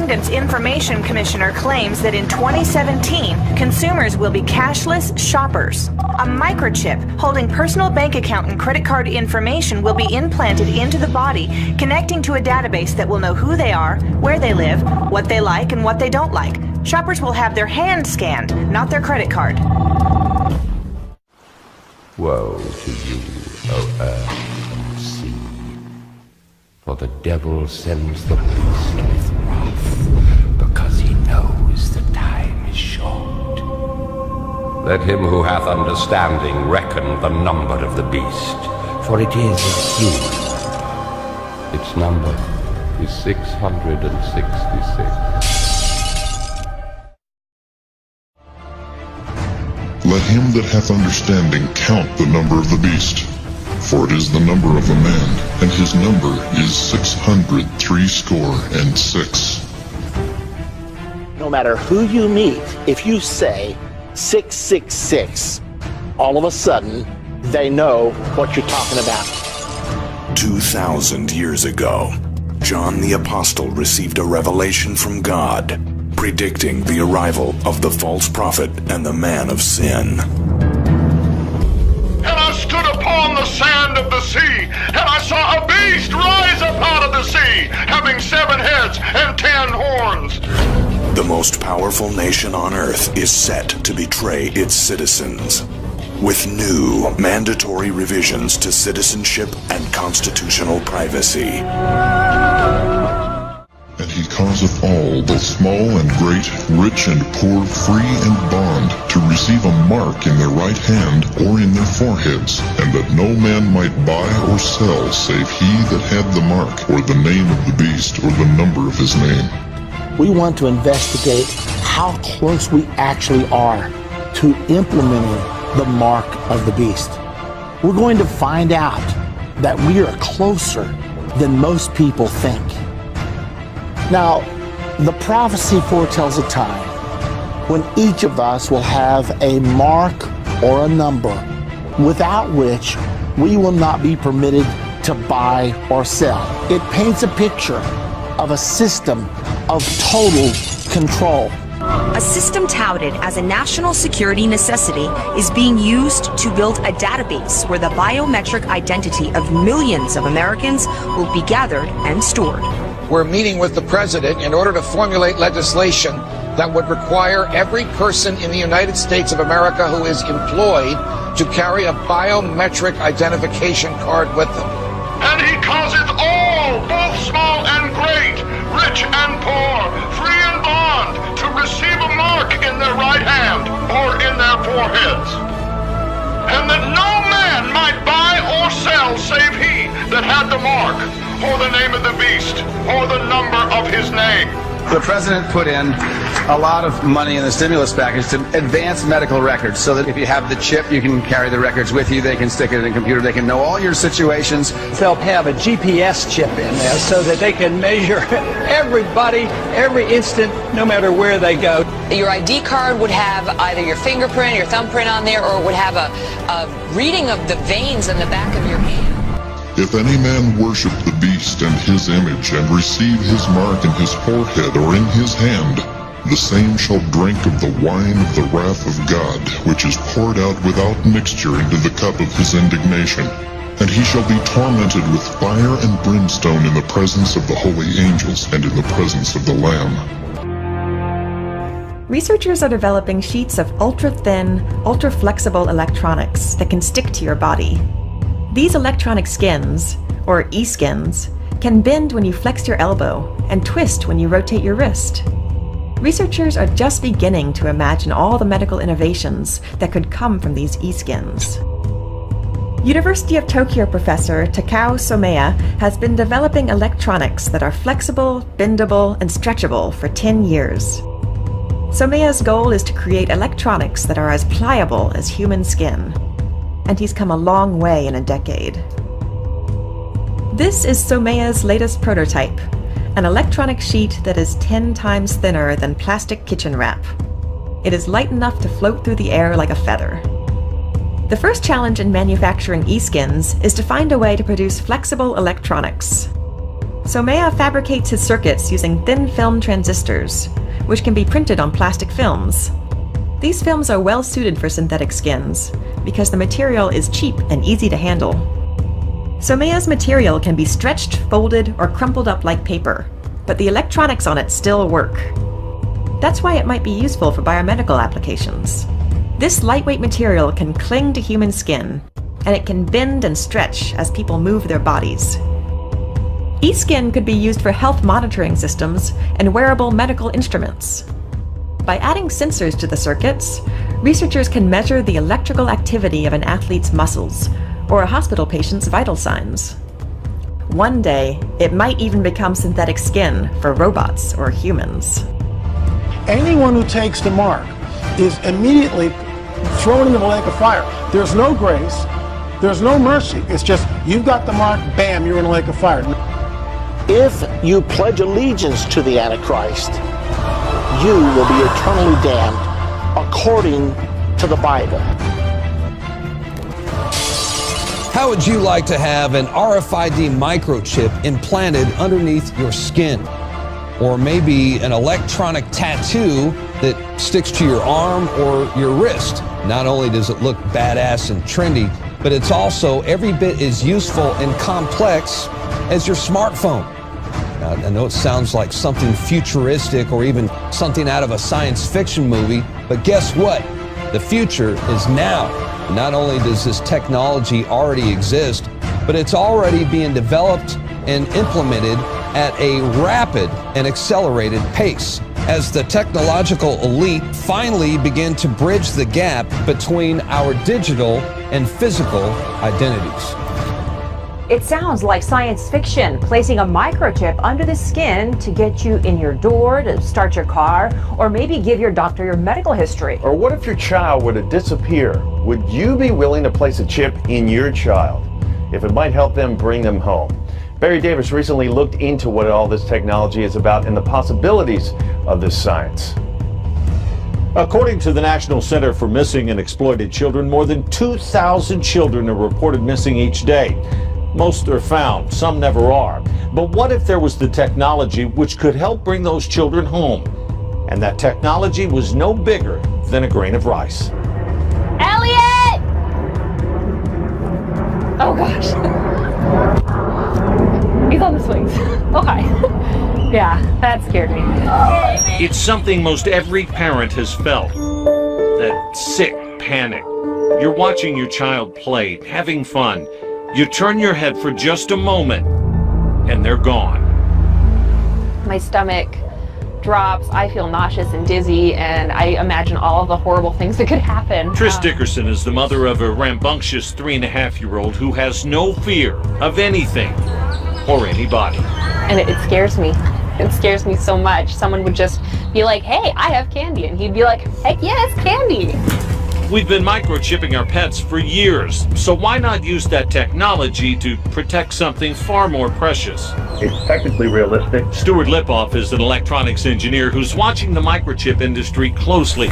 Independence Information Commissioner claims that in 2017, consumers will be cashless shoppers. A microchip holding personal bank account and credit card information will be implanted into the body, connecting to a database that will know who they are, where they live, what they like, and what they don't like. Shoppers will have their hand scanned, not their credit card. Woe to you, O earth and sea, for the devil sends the beast with wrath, because he knows the time is short. Let him who hath understanding reckon the number of the beast, for it is a human. Its number is 666. Let him that hath understanding count the number of the beast, for it is the number of a man, and his number is 666. No matter who you meet, if you say 666, all of a sudden, they know what you're talking about. 2,000 years ago, John the Apostle received a revelation from God, predicting the arrival of the false prophet and the man of sin. And I stood upon the sand of the sea, and I saw a beast rise up out of the sea, having 7 heads and 10 horns. The most powerful nation on earth is set to betray its citizens, with new mandatory revisions to citizenship and constitutional privacy. And he causeth all, both small and great, rich and poor, free and bond, to receive a mark in their right hand or in their foreheads, and that no man might buy or sell save he that had the mark, or the name of the beast, or the number of his name. We want to investigate how close we actually are to implementing the mark of the beast. We're going to find out that we are closer than most people think. Now, the prophecy foretells a time when each of us will have a mark or a number without which we will not be permitted to buy or sell. It paints a picture of a system of total control. A system touted as a national security necessity is being used to build a database where the biometric identity of millions of Americans will be gathered and stored. We're meeting with the president in order to formulate legislation that would require every person in the United States of America who is employed to carry a biometric identification card with them. And he causeth all, both small and great, rich and poor, free and bond, to receive a mark in their right hand or in their foreheads. And that no man might buy or sell save he that had the mark, or the name of the beast, or the number of his name. The president put in a lot of money in the stimulus package to advance medical records so that if you have the chip, you can carry the records with you. They can stick it in a computer. They can know all your situations. They'll have a GPS chip in there so that they can measure everybody, every instant, no matter where they go. Your ID card would have either your fingerprint, your thumbprint on there, or would have a reading of the veins in the back of your hand. If any man worship the beast and his image, and receive his mark in his forehead or in his hand, the same shall drink of the wine of the wrath of God, which is poured out without mixture into the cup of his indignation. And he shall be tormented with fire and brimstone in the presence of the holy angels and in the presence of the Lamb. Researchers are developing sheets of ultra-thin, ultra-flexible electronics that can stick to your body. These electronic skins, or e-skins, can bend when you flex your elbow and twist when you rotate your wrist. Researchers are just beginning to imagine all the medical innovations that could come from these e-skins. University of Tokyo professor Takao Somea has been developing electronics that are flexible, bendable, and stretchable for 10 years. Somea's goal is to create electronics that are as pliable as human skin. And he's come a long way in a decade. This is Somea's latest prototype, an electronic sheet that is 10 times thinner than plastic kitchen wrap. It is light enough to float through the air like a feather. The first challenge in manufacturing e-skins is to find a way to produce flexible electronics. Somea fabricates his circuits using thin film transistors, which can be printed on plastic films. These films are well suited for synthetic skins because the material is cheap and easy to handle. Somea's material can be stretched, folded, or crumpled up like paper, but the electronics on it still work. That's why it might be useful for biomedical applications. This lightweight material can cling to human skin, and it can bend and stretch as people move their bodies. eSkin could be used for health monitoring systems and wearable medical instruments. By adding sensors to the circuits, researchers can measure the electrical activity of an athlete's muscles or a hospital patient's vital signs. One day, it might even become synthetic skin for robots or humans. Anyone who takes the mark is immediately thrown into the lake of fire. There's no grace, there's no mercy. It's just, you've got the mark, bam, you're in a lake of fire. If you pledge allegiance to the Antichrist, you will be eternally damned according to the Bible. How would you like to have an RFID microchip implanted underneath your skin? Or maybe an electronic tattoo that sticks to your arm or your wrist? Not only does it look badass and trendy, but it's also every bit as useful and complex as your smartphone. Now, I know it sounds like something futuristic or even something out of a science fiction movie, but guess what? The future is now. Not only does this technology already exist, but it's already being developed and implemented at a rapid and accelerated pace as the technological elite finally begin to bridge the gap between our digital and physical identities. It sounds like science fiction, placing a microchip under the skin to get you in your door, to start your car, or maybe give your doctor your medical history. Or what if your child were to disappear? Would you be willing to place a chip in your child if it might help them bring them home? Barry Davis recently looked into what all this technology is about and the possibilities of this science. According to the National Center for Missing and Exploited Children, more than 2,000 children are reported missing each day. Most are found, some never are. But what if there was the technology which could help bring those children home? And that technology was no bigger than a grain of rice. Elliot! Oh gosh. He's on the swings. Oh hi. Yeah, that scared me. It's something most every parent has felt. That sick panic. You're watching your child play, having fun. You turn your head for just a moment, and they're gone. My stomach drops, I feel nauseous and dizzy, and I imagine all of the horrible things that could happen. Trish Dickerson is the mother of a rambunctious 3.5-year-old who has no fear of anything or anybody. And it scares me. It scares me so much. Someone would just be like, hey, I have candy, and he'd be like, heck yes, candy. We've been microchipping our pets for years, so why not use that technology to protect something far more precious? It's technically realistic. Stuart Lipoff is an electronics engineer who's watching the microchip industry closely.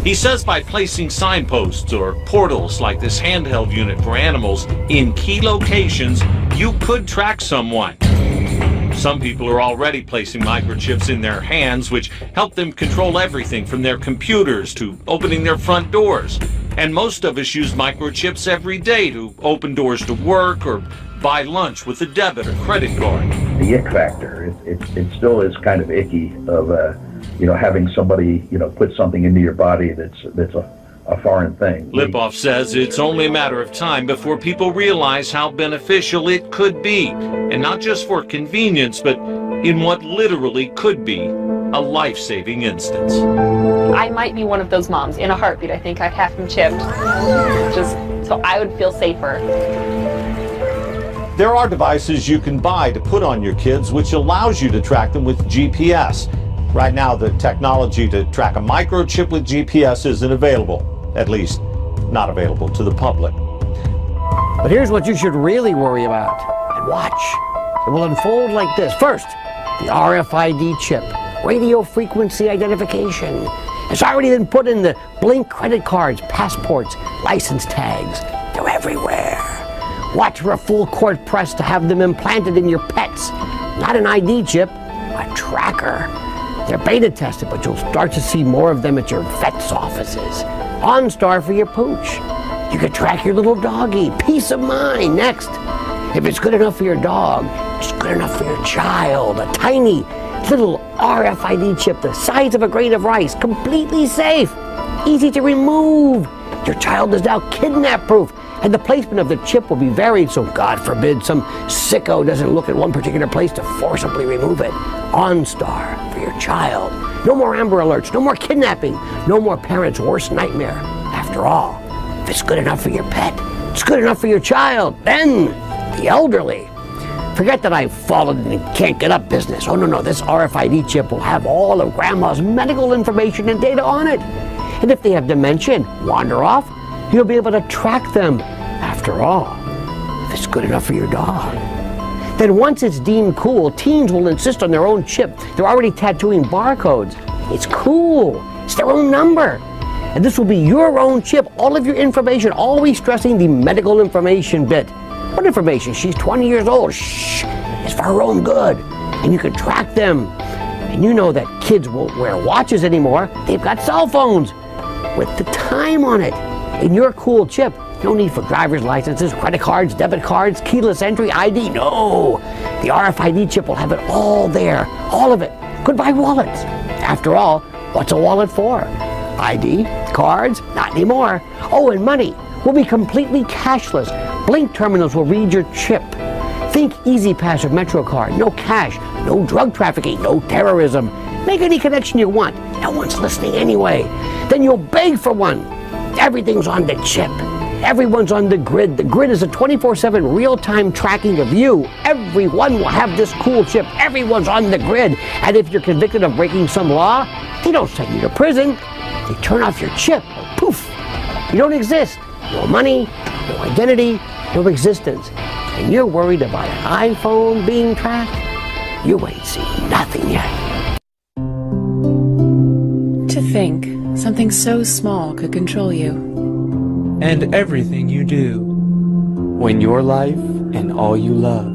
He says by placing signposts or portals like this handheld unit for animals in key locations, you could track someone. Some people are already placing microchips in their hands, which help them control everything from their computers to opening their front doors. And most of us use microchips every day to open doors to work or buy lunch with a debit or credit card. The ick factor, it still is kind of icky of, having somebody, put something into your body that's a foreign thing. Lipoff says it's only a matter of time before people realize how beneficial it could be, and not just for convenience, but in what literally could be a life-saving instance. I might be one of those moms. In a heartbeat, I think I'd have him chipped, just so I would feel safer. There are devices you can buy to put on your kids which allows you to track them with GPS. Right now, the technology to track a microchip with GPS isn't available. At least, not available to the public. But here's what you should really worry about. And watch. It will unfold like this. First, the RFID chip, radio frequency identification. It's already been put in the Blink credit cards, passports, license tags. They're everywhere. Watch for a full court press to have them implanted in your pets. Not an ID chip, a tracker. They're beta tested, but you'll start to see more of them at your vet's offices. OnStar for your pooch. You can track your little doggy. Peace of mind. Next. If it's good enough for your dog, it's good enough for your child. A tiny little RFID chip the size of a grain of rice. Completely safe. Easy to remove. Your child is now kidnap proof. And the placement of the chip will be varied, so God forbid some sicko doesn't look at one particular place to forcibly remove it. OnStar for your child. No more Amber Alerts, no more kidnapping, no more parents' worst nightmare. After all, if it's good enough for your pet, it's good enough for your child. Then, the elderly. Forget that I've fallen and can't get up business. Oh, no, this RFID chip will have all of Grandma's medical information and data on it. And if they have dementia and wander off, you'll be able to track them. After all, if it's good enough for your dog. Then once it's deemed cool, teens will insist on their own chip. They're already tattooing barcodes. It's cool. It's their own number. And this will be your own chip, all of your information, always stressing the medical information bit. What information? She's 20 years old. Shh. It's for her own good. And you can track them. And you know that kids won't wear watches anymore. They've got cell phones with the time on it. In your cool chip, no need for driver's licenses, credit cards, debit cards, keyless entry, ID. No. The RFID chip will have it all there. All of it. Goodbye wallets. After all, what's a wallet for? ID, cards, not anymore. Oh, and money will be completely cashless. Blink terminals will read your chip. Think EasyPass or MetroCard. No cash, no drug trafficking, no terrorism. Make any connection you want. No one's listening anyway. Then you'll beg for one. Everything's on the chip. Everyone's on the grid. The grid is a 24/7 real-time tracking of you. Everyone will have this cool chip. Everyone's on the grid. And if you're convicted of breaking some law, they don't send you to prison. They turn off your chip. Poof. You don't exist. No money, no identity, no existence. And you're worried about an iPhone being tracked? You ain't seen nothing yet. To think something so small could control you. And everything you do. When your life and all you love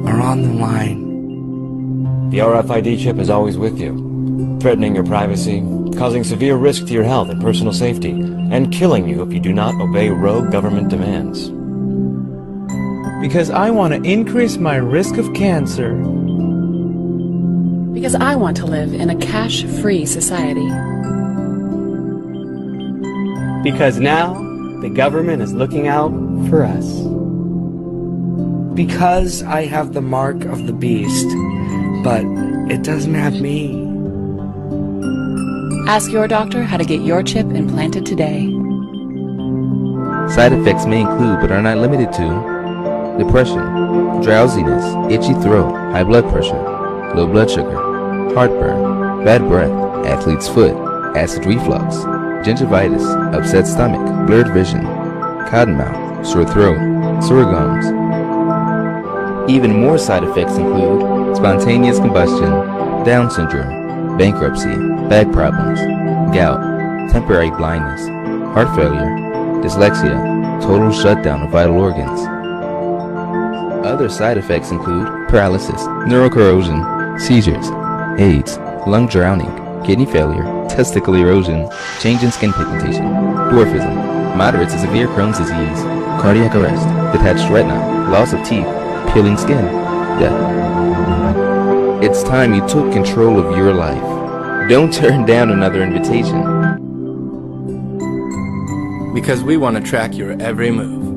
are on the line. The RFID chip is always with you, threatening your privacy, causing severe risk to your health and personal safety, and killing you if you do not obey rogue government demands. Because I want to increase my risk of cancer. Because I want to live in a cash-free society. Because now, the government is looking out for us. Because I have the mark of the beast, but it doesn't have me. Ask your doctor how to get your chip implanted today. Side effects may include, but are not limited to, depression, drowsiness, itchy throat, high blood pressure, low blood sugar, heartburn, bad breath, athlete's foot, acid reflux, gingivitis, upset stomach, blurred vision, cottonmouth, sore throat, sore gums. Even more side effects include spontaneous combustion, Down syndrome, bankruptcy, back problems, gout, temporary blindness, heart failure, dyslexia, total shutdown of vital organs. Other side effects include paralysis, neurocorrosion, seizures, AIDS, lung drowning, kidney failure, testicle erosion, change in skin pigmentation, dwarfism, moderate to severe Crohn's disease, cardiac arrest, detached retina, loss of teeth, peeling skin, death. It's time you took control of your life. Don't turn down another invitation. Because we want to track your every move.